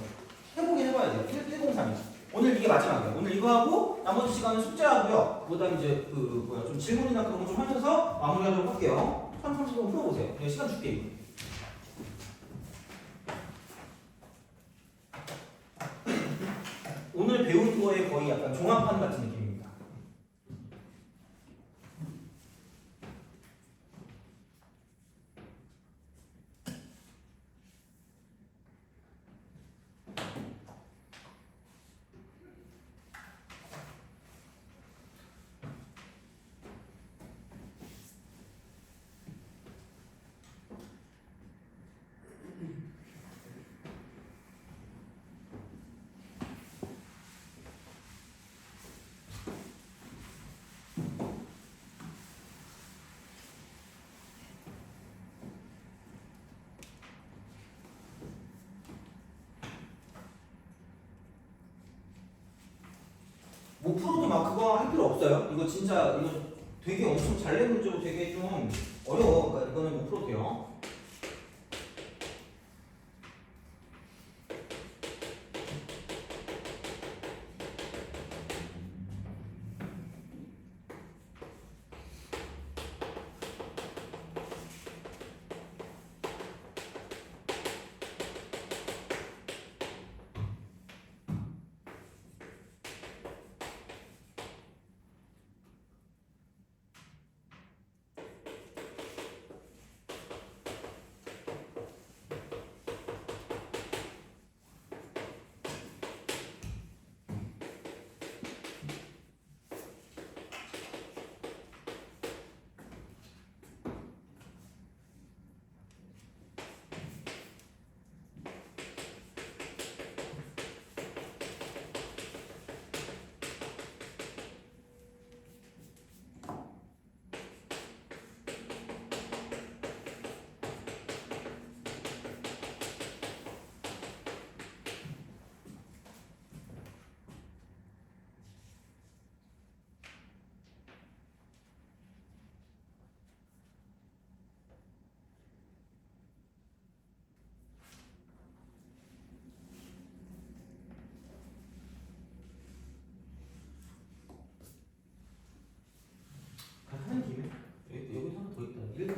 해보긴 해봐야 돼요. 103이. 오늘 이게 마지막이에요. 오늘 이거 하고 나머지 시간은 숙제하고요. 그다음 이제 좀 질문이나 그런 거 좀 하면서 마무리하도록 할게요. 1030번 풀어보세요. 네, 시간 줄게요. 오늘 배운 거에 거의 약간 종합판 같은 느낌입니다. 못 풀어도 막 그거 할 필요 없어요. 이거 진짜 이거 되게 엄청 잘 낸 문제고 되게 좀 어려워. 그러니까 이거는 못 풀어도 돼요.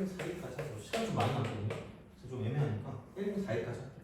1분 4일까지 하죠. 시간 좀 많이 남거든요. 그래서 좀 애매하니까 1분 4일까지 할게요.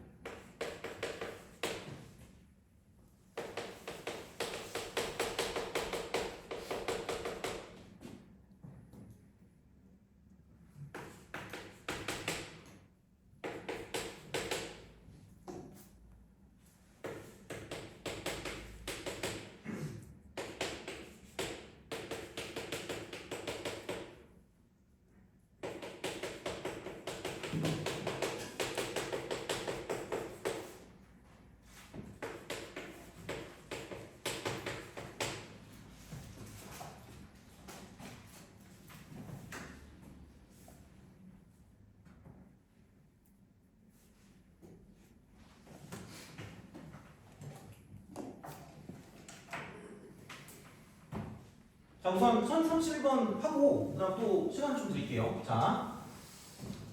자, 우선 1031번 하고 그다음 또 시간 좀 드릴게요. 자,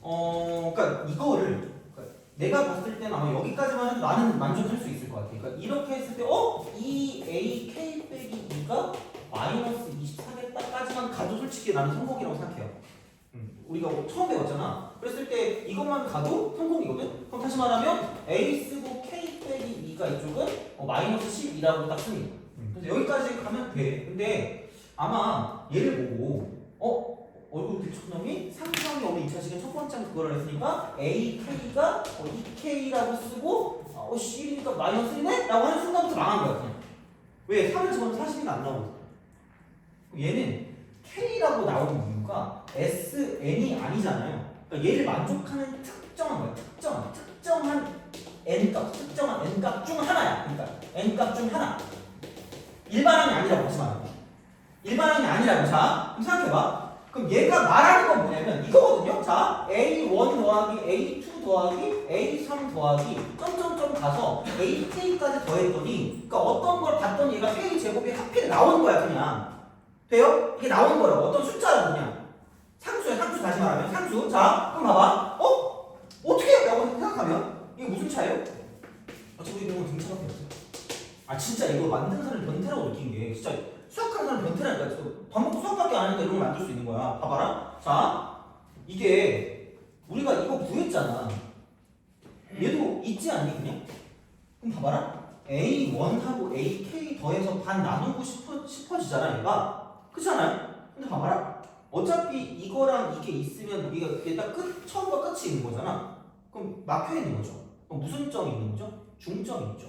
그러니까 이거를 그러니까 내가 봤을 때는 아마 여기까지만 해도 나는 만족할 수 있을 것 같아. 그러니까 이렇게 했을 때, 2ak 빼기 2가 마이너스 24겠다까지만 가도 솔직히 나는 성공이라고 생각해요. 우리가 처음 배웠잖아. 그랬을 때 이것만 가도 성공이거든. 그럼 다시 말하면 a 쓰고 k 빼기 2가 이쪽은 마이너스 12라고 딱 씁니다. 그래서 여기까지 가면 돼. 근데 아마 얘를 보고 얼굴 대척놈이 상수함이 없는 2차식은 첫 번째 그거를 했으니까 ak가 2k라고 쓰고 11이니까 마이너스 1네? 라고 하는 순간부터 망한 거야 그냥. 왜? 3을 집어넣으면 40이가 안 나오거든. 얘는 k라고 나오는 이유가 sn이 아니잖아요. 그러니까 얘를 만족하는 특정한 거야. 특정한 n값, 특정한 n값 중 하나야. 그러니까 n값 중 하나. 일반항이 아니라고 하지 말아요. 일반항이 아니라고. 자, 그럼 생각해봐. 그럼 얘가 말하는 건 뭐냐면 이거거든요. 자, A1 더하기 A2 더하기 A3 더하기 점점점 가서 AK까지 더했더니 그러니까 어떤 걸 봤더니 얘가 K 제곱이 하필 나온 거야 그냥. 돼요? 이게 나온 거예요. 어떤 숫자로 그냥. 상수야, 상수 다시 말하면 상수. 자, 그럼 봐봐. 어떻게 해요? 라고 생각하면 이게 무슨 차예요? 어차피 이런 건 등차밖에 없어요. 아 진짜 이거 만든 사람이 변태라고 느낀 게 진짜 수학하는 사람 변태라니까. 밥 먹고 수학밖에 안 하니까 이런 걸 만들 수 있는 거야. 봐봐라. 자, 이게 우리가 이거 구했잖아. 얘도 있지 않니 그냥? 그럼 봐봐라. A1하고 AK 더해서 반 나누고 싶어지잖아 얘가. 그렇지 않아요? 근데 봐봐라. 어차피 이거랑 이게 있으면 우리가 얘가 처음과 끝이 있는 거잖아. 그럼 막혀 있는 거죠. 그럼 무슨 점이 있는 거죠? 중점이 있죠.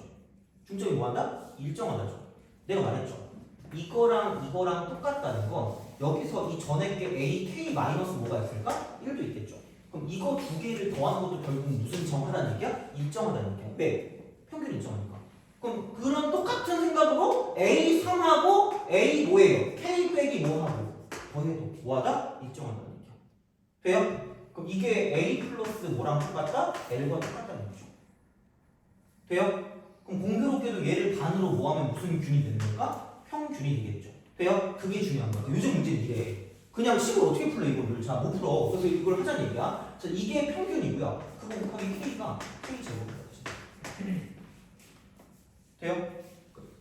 중점이 뭐한다? 일정하다죠. 내가 말했죠. 이거랑 똑같다는 건 여기서 이 전에 게 AK 마이너스 뭐가 있을까? 1도 있겠죠. 그럼 이거 두 개를 더하는 것도 결국 무슨 정하다는 얘기야? 일정하다는 얘기야. 왜? 평균 일정하니까. 그럼 그런 똑같은 생각으로 A3하고 A 뭐예요? K 빼기 뭐하고 더해도 뭐하다? 일정하다는 얘기야. 돼요? 그럼 이게 A 플러스 뭐랑 똑같다? L과 똑같다는 거죠. 돼요? 그럼 공교롭게도 얘를 반으로 모으면 무슨 균이 되는 걸까? 평균이 되겠죠. 돼요? 그게 중요한 거야. 요즘 문제는 이래. 그냥 식을 어떻게 풀어 이거를. 자, 못 풀어. 그래서 이걸 하자는 얘기야. 자, 이게 평균이고요. 그거 곱하기 K가 K 제곱이다. 돼요?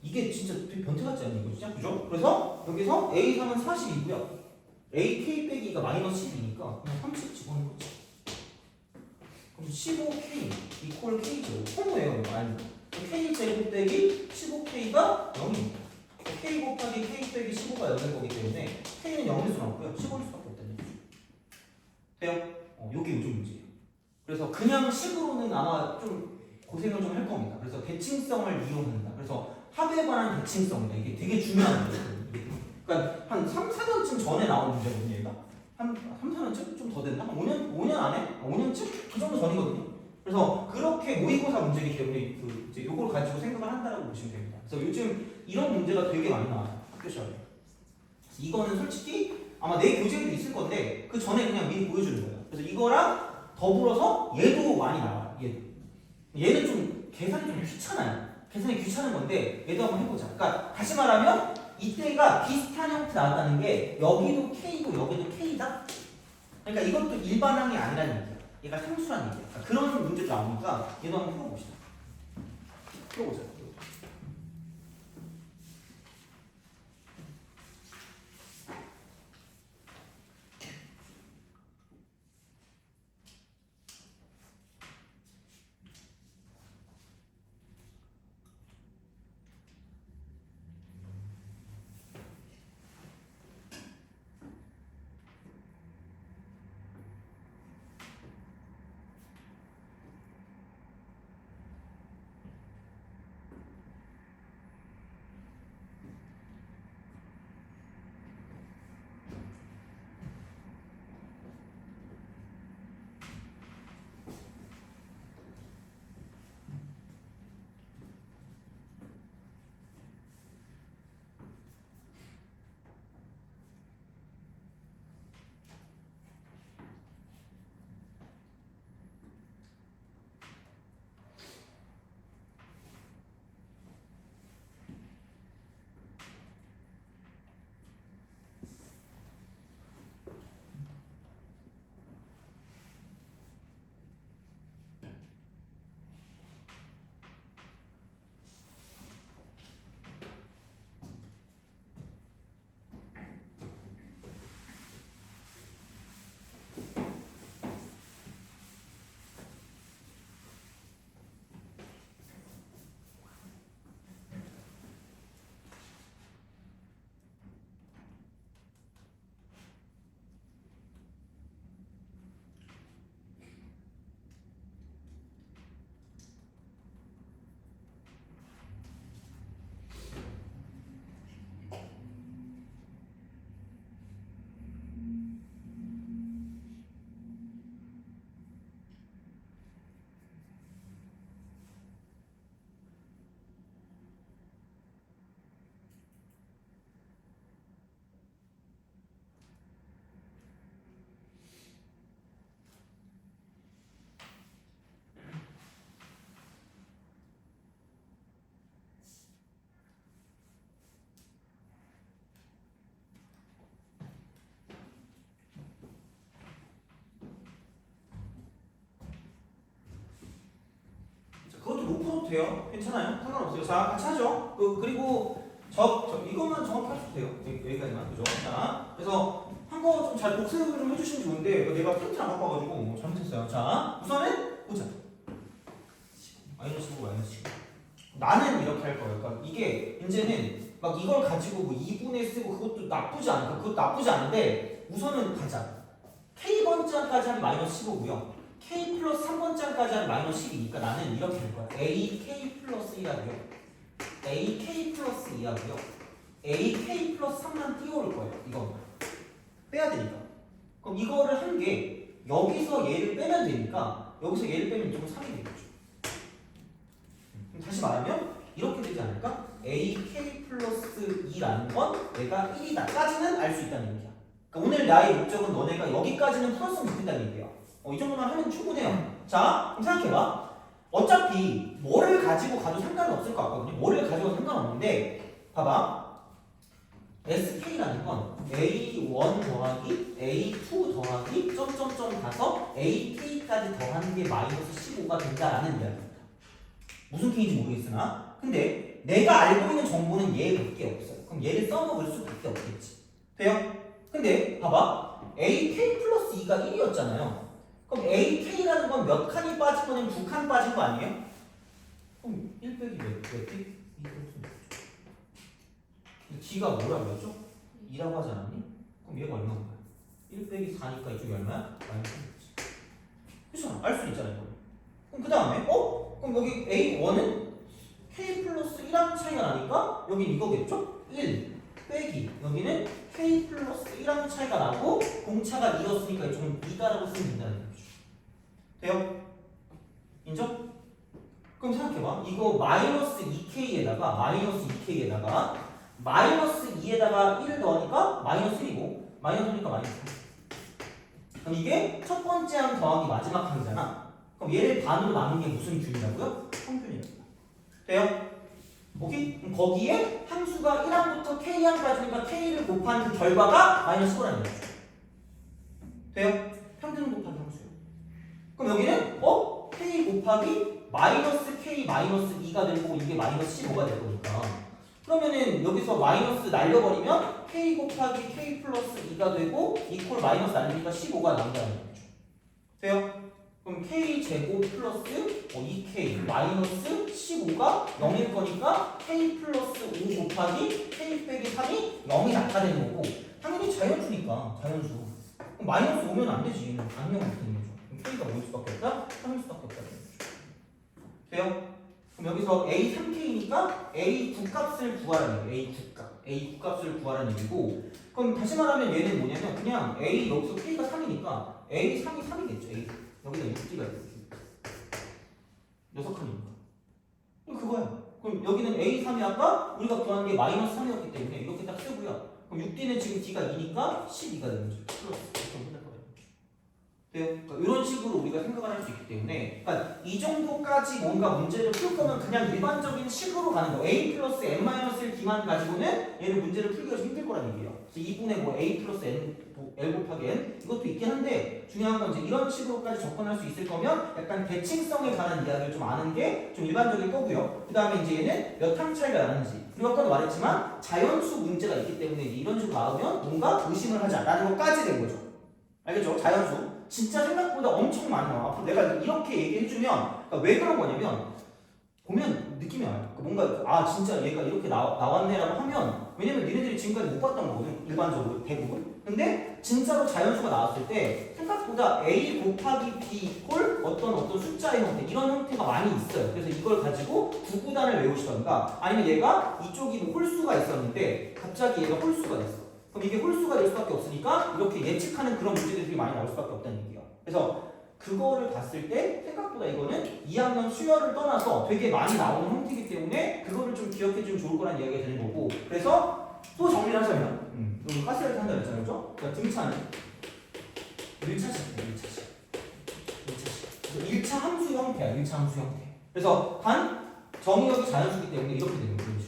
이게 진짜 되게 변태 같지 않니 이거 진짜? 그죠? 그래서 여기서 A3은 40이고요. AK 빼기가 마이너스 10이니까 그냥 30 집어넣는 거지. 그럼 15K 이퀄 K 제곱. 콤보예요 이거. 아니 K 제곱 빼기 15K가 0입니다. K 곱하기 K 빼기 15가 0일 거기 때문에 K는 0일 수 없고요. 15일 수밖에 없다는 얘기죠. 돼요? 요게 요즘 문제예요. 그래서 그냥 식으로는 아마 좀 고생을 좀 할 겁니다. 그래서 대칭성을 이용한다. 그래서 합에 관한 대칭성이다. 이게 되게 중요한 문제거든요. 그러니까 한 3, 4년쯤 전에 나온 문제거든요. 얘가 한 3, 4년쯤? 좀 더 됐나? 한 5년 안에? 5년쯤? 그 정도 전이거든요. 그래서 그렇게 모의고사 문제이기 때문에 이제 요걸 가지고 생각을 한다라고 보시면 됩니다. 그래서 요즘 이런 문제가 되게 많이 나와요. 학교 시험에. 이거는 솔직히 아마 내 교재에도 있을 건데 그 전에 그냥 미리 보여주는 거예요. 그래서 이거랑 더불어서 얘도 많이 나와요. 얘는 좀 계산이 좀 귀찮아요. 계산이 귀찮은 건데 얘도 한번 해보자. 그러니까 다시 말하면 이때가 비슷한 형태 나왔다는 게 여기도 K고 여기도 K다? 그러니까 이것도 일반항이 아니라는 얘기야. 얘가 상수라는 얘기야. 그러니까 그런 문제도 나오니까 얘도 한번 풀어봅시다. 풀어보자. 써도 돼요. 괜찮아요. 상관없어요. 자, 같이 하죠. 그리고 이것만 정확히 하셔도 돼요. 여기까지만. 그죠? 자, 그래서 한 거 좀 잘 복습을 좀 해주시면 좋은데 내가 프린트를 안 바꿔가지고 뭐 잘못했어요. 자, 우선은 보자. 마이너스 15, 마이너스 15. 나는 이렇게 할 거예요. 그러니까 이게 이제는 막 이걸 가지고 뭐 2분의 쓰고 그것도 나쁘지 않아. 그것도 나쁘지 않은데 우선은 가자. K번째까지 하면 마이너스 15고요. K 플러스 3번째까지 하면 마이너스 12니까 나는 이렇게 할 거야. AK 플러스 1하고요. AK 플러스 2하고요. AK 플러스 3만 띄워올 거예요. 이거 빼야 되니까. 그럼 이거를 한 게 여기서 얘를 빼면 되니까 여기서 얘를 빼면 좀 3이 되겠죠. 다시 말하면 이렇게 되지 않을까? AK 플러스 2라는 건 내가 1이다까지는 알 수 있다는 얘기야. 그러니까 오늘 나의 목적은 너네가 여기까지는 풀었으면 좋겠다는 얘기야. 이 정도만 하면 충분해요. 자, 그럼 생각해봐. 어차피 뭐를 가지고 가도 상관은 없을 것 같거든요. 뭐를 가지고 상관없는데 봐봐. SK라는 건 A1 더하기 A2 더하기 점점점 가서 AK까지 더하는 게 마이너스 15가 된다라는 이야기입니다. 무슨 K인지 모르겠으나 근데 내가 알고 있는 정보는 얘밖에 없어요. 그럼 얘를 써먹을 수밖에 없겠지. 돼요? 근데 봐봐. AK 플러스 2가 1이었잖아요. 그럼 AK라는 건 몇 칸이 빠진 거냐면 2칸 빠진 거 아니에요? 그럼 1 빼기 몇 개? 2 G가 뭐라고 했죠? 2라고 하지 않았니? 그럼 얘가 얼마인 거야? 1 빼기 4니까 이쪽이 얼마야? 마이너스 3이지. 그렇죠? 알 수 있잖아요. 그럼 그 다음에 그럼 여기 A1은 K 플러스 1항 차이가 나니까 여긴 이거겠죠? 1 빼기 여기는 K 플러스 1항 차이가 나고 공차가 2였으니까 이쪽은 2다라고 쓰면 된다는 거죠. 돼요? 인정? 그럼 생각해봐. 이거 마이너스 2K에다가 마이너스 2에다가 1을 더하니까 마이너스 1이고 마이너스 1이니까 마이너스 3. 그럼 이게 첫 번째 항 더하기 마지막 항이잖아. 그럼 얘를 반으로 나눈 게 무슨 균이라고요? 평균이라고요. 돼요? 오케이? 그럼 거기에 함수가 1항부터 K항까지니까 K를 곱한 그 결과가 마이너스 5라는 거죠. 돼요? 평균 곱하기 함수요. 그럼 여기는 K 곱하기 마이너스 K 마이너스 2가 되고 이게 마이너스 15가 될 거니까 그러면은 여기서 마이너스 날려버리면 K 곱하기 K 플러스 2가 되고 이퀄 마이너스 날리니까 15가 나온다는 거죠. 돼요? 그럼 K 제곱 플러스 2K 마이너스 15가 0일 거니까 K 플러스 5 곱하기 K 빼기 3이 0이 나타내는 거고 당연히 자연수니까 자연수 그럼 마이너스 오면 안 되지 당연히 되는 거죠. 그럼 K가 뭐일 수밖에 없다? 3일 수밖에 없다는 거죠. 돼요? 그럼 여기서 A3K니까 A9 값을 구하라는 얘기예요. A9 값을 구하라는 얘기고 그럼 다시 말하면 얘는 뭐냐면 그냥 A 여기서 K가 3이니까 A3이 3이겠죠. A 여기다 6G가 있어요. 6칸이니까 그거야. 그럼 여기는 A3이 아까 우리가 구한 게 마이너스 3이었기 때문에 이렇게 딱 쓰고요. 그럼 6D는 지금 D가 2니까 12가 되는 거죠. 그러니까 이런 식으로 우리가 생각을 할 수 있기 때문에 그러니까 이 정도까지 뭔가 문제를 풀 거면 그냥 일반적인 식으로 가는 거 A 플러스 N-1 D만 가지고는 얘는 문제를 풀기가 좀 힘들 거란 얘기예요. 그래서 2분의 A 플러스 L 곱하기 N 이것도 있긴 한데 중요한 건 이제 이런 식으로까지 접근할 수 있을 거면 약간 대칭성에 관한 이야기를 좀 아는 게 좀 일반적일 거고요. 그 다음에 이제 얘는 몇 항 차이가 나는지 그리고 아까도 말했지만 자연수 문제가 있기 때문에 이제 이런 식으로 나오면 뭔가 의심을 하자라는 것까지 된 거죠. 알겠죠? 자연수 진짜 생각보다 엄청 많이 나와. 앞으로 내가 이렇게 얘기해주면 그러니까 왜 그런 거냐면 보면 느낌이 와요. 뭔가 진짜 얘가 이렇게 나왔네라고 하면 왜냐면 니네들이 지금까지 못 봤던 거거든 일반적으로 대부분. 근데 진짜로 자연수가 나왔을 때 생각보다 A 곱하기 B 이퀄 어떤 숫자의 형태 이런 형태가 많이 있어요. 그래서 이걸 가지고 구구단을 외우시던가 아니면 얘가 이쪽이 뭐 홀수가 있었는데 갑자기 얘가 홀수가 됐어. 그럼 이게 홀수가 될 수밖에 없으니까 이렇게 예측하는 그런 문제들이 많이 나올 수밖에 없다는 얘기예요. 그래서 그거를 봤을 때 생각보다 이거는 2학년 수열을 떠나서 되게 많이 나오는 형태이기 때문에 그거를 좀 기억해주면 좋을 거란 이야기가 되는 거고 그래서 또 정리를 하자면 여기 가스라이트 한다 그랬잖아요. 그죠? 그러니까 등차는 1차식 그래서 1차 함수 형태야. 1차 함수 형태. 그래서 단 정의역이 자연수이기 때문에 이렇게 되는 거예요.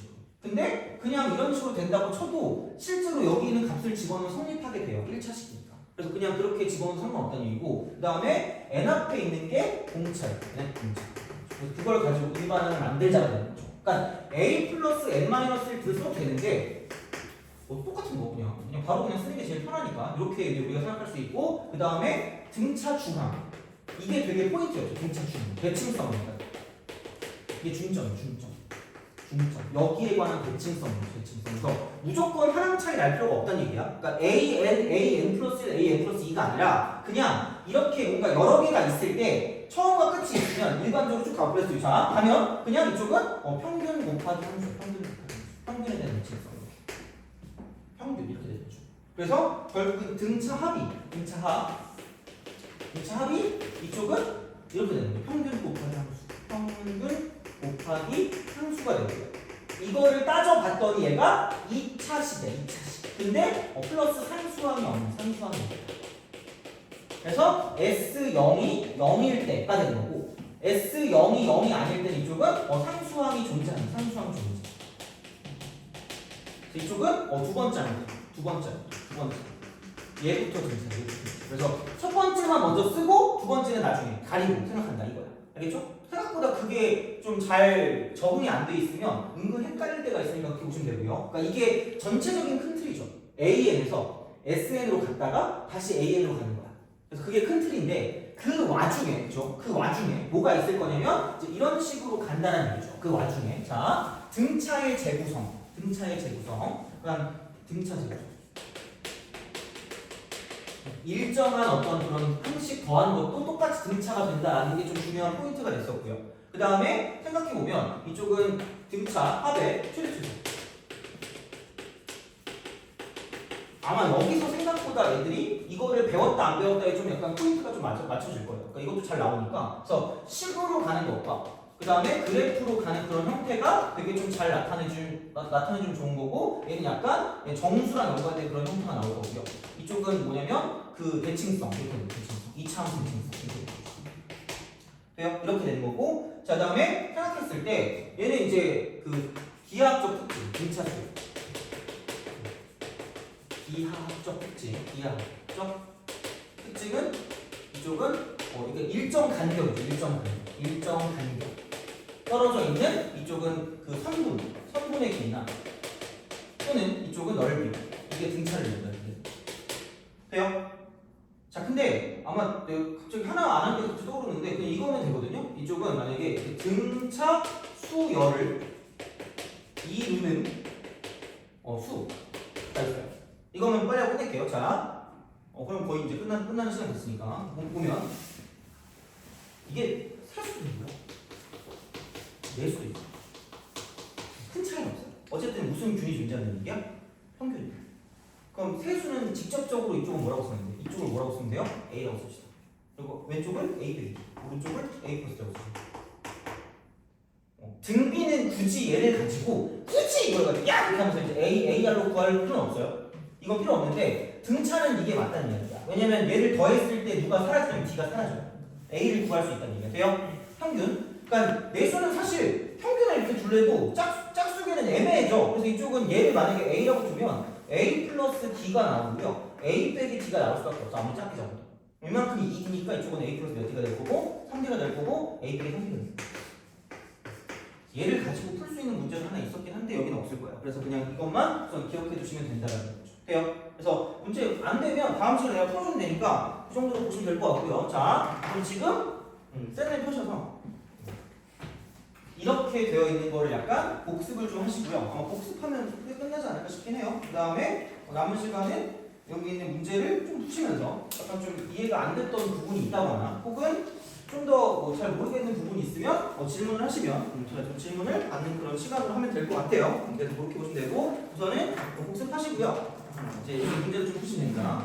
근데 그냥 이런 식으로 된다고 쳐도 실제로 여기 있는 값을 집어넣으면 성립하게 돼요. 1차식이니까. 그래서 그냥 그렇게 집어넣어도 상관없다는 얘기고 그 다음에 n 앞에 있는 게 공차예요. 공차. 그걸 가지고 일반항을 만들자가 되는 거죠. 그러니까 a 플러스 n-1을 써도 되는데 뭐 똑같은 거 그냥 바로 그냥 쓰는 게 제일 편하니까 이렇게 이제 우리가 생각할 수 있고 그 다음에 등차 중항 이게 되게 포인트였죠. 등차 중항 대칭성이니까 이게 중점 여기에 관한 대칭성이죠. 그래서 무조건 하나만 차이 날 필요가 없다는 얘기야. 그러니까 an 플러스 1, an 플러스 2가 아니라 그냥 이렇게 뭔가 여러 개가 있을 때 처음과 끝이 있으면 일반적으로 쭉 가버렸어요. 자 하면 그냥 이쪽은 평균 곱하기 함수 평균에 대한 대칭성 평균 이렇게 되는 거죠. 그래서 결국 등차 합이 이쪽은 이렇게 되는 거예요. 평균 곱하기 항수가 되고요. 이거를 따져봤더니 얘가 2차 시대. 근데 플러스 상수항이 없는 상수항이 없는. 그래서 S0이 0일 때가 되는 거고 S0이 0이 아닐 때는 이쪽은 상수항이 존재하는 상수항 존재. 이쪽은 두 번째. 얘부터 등차. 그래서 첫 번째만 먼저 쓰고 두 번째는 나중에 가리고 생각한다 이거야. 알겠죠? 생각보다 그게 좀 잘 적응이 안 돼 있으면 은근 헷갈릴 때가 있으니까 그렇게 보시면 되고요. 그러니까 이게 전체적인 큰 틀이죠. AN에서 SN으로 갔다가 다시 AN으로 가는 거야. 그래서 그게 큰 틀인데 그 와중에 뭐가 있을 거냐면 이제 이런 식으로 간다는 얘기죠. 그 와중에 자 등차의 재구성. 그러니까 등차 재구성. 일정한 어떤 그런 항식 더한 것도 똑같이 등차가 된다라는 게 좀 중요한 포인트가 됐었고요. 그 다음에 생각해보면 이쪽은 등차 합의 최대치수. 아마 여기서 생각보다 애들이 이거를 배웠다 안 배웠다에 좀 약간 포인트가 좀 맞춰질 거예요. 그러니까 이것도 잘 나오니까. 그래서 식으로 가는 것과 그 다음에 그래프로 가는 그런 형태가 되게 좀 잘 나타내주면 좋은 거고 얘는 약간 정수랑 연관된 그런 형태가 나올 거고요. 이쪽은 뭐냐면 그 대칭성, 2차원 대칭성 돼요? 이렇게 되는 거고 자 다음에 생각했을 때 얘는 이제 그 기하학적 특징, 등차수 기하학적 특징은 이쪽은 이게 일정 간격이죠. 일정 간격 떨어져 있는 이쪽은 그 선분의 길이나 또는 이쪽은 넓이 이게 등차를 이룬다. 돼요? 자 근데 아마 내가 갑자기 하나 안 한 게 갑자기 떠오르는데 그냥 이거면 되거든요. 이쪽은 만약에 등차 수열을 이루는 수가 있어요. 이거면 빨리 하고 끝낼게요. 자 그럼 거의 이제 끝나는 시간 됐으니까 보면 이게 살 수도 있고요. 낼 수도 있고 큰 차이는 없어요. 어쨌든 무슨 균이 존재하는 얘기야? 평균. 그럼 세수는 직접적으로 이쪽은 뭐라고 쓰면 돼? 이쪽을 뭐라고 쓰면 돼요? A라고 씁시다. 그리고 왼쪽을 A 빼기, 오른쪽을 A 플러스라고 씁시다. 등비는 굳이 얘를 가지고 이걸 가지고 이렇게 하면서 이제 AR로 구할 필요는 없어요. 이건 필요 없는데 등차는 이게 맞다는 얘기야. 왜냐면 얘를 더했을 때 누가 사라지면 D가 사라져요. A를 구할 수 있다는 얘기야. 돼요? 평균. 그러니까 내수는 사실 평균을 이렇게 둘러도 짝수계는 애매해져. 그래서 이쪽은 얘를 만약에 A라고 두면 A 플러스 D가 나오고요. A 빼기 D가 나올 수밖에 없어. 아무리 작게 잡아도. 이만큼이 2D니까 이쪽은 A 플러스 몇 D가 될 거고 3D가 될 거고 A 빼기 3D가 될 거고. 얘를 가지고 풀 수 있는 문제가 하나 있었긴 한데 여기는 없을 거야. 그래서 그냥 이것만 우선 기억해 두시면 된다는 거죠. 돼요? 그래서 문제 안 되면 다음 시간에 내가 풀어주면 되니까 그 정도로 보시면 될 것 같고요. 자, 그럼 지금 셀을 펴셔서 이렇게 되어 있는 거를 약간 복습을 좀 하시고요. 아마 복습하면 크게 끝나지 않을까 싶긴 해요. 그 다음에 남은 시간은 여기 있는 문제를 좀 푸시면서 약간 좀 이해가 안 됐던 부분이 있다거나 혹은 좀 더 잘 모르겠는 부분이 있으면 질문을 하시면 저 질문을 받는 그런 시간으로 하면 될 것 같아요. 그래서 그렇게 보시면 되고 우선은 복습하시고요. 이제 이 문제도 좀 푸시면 됩니다.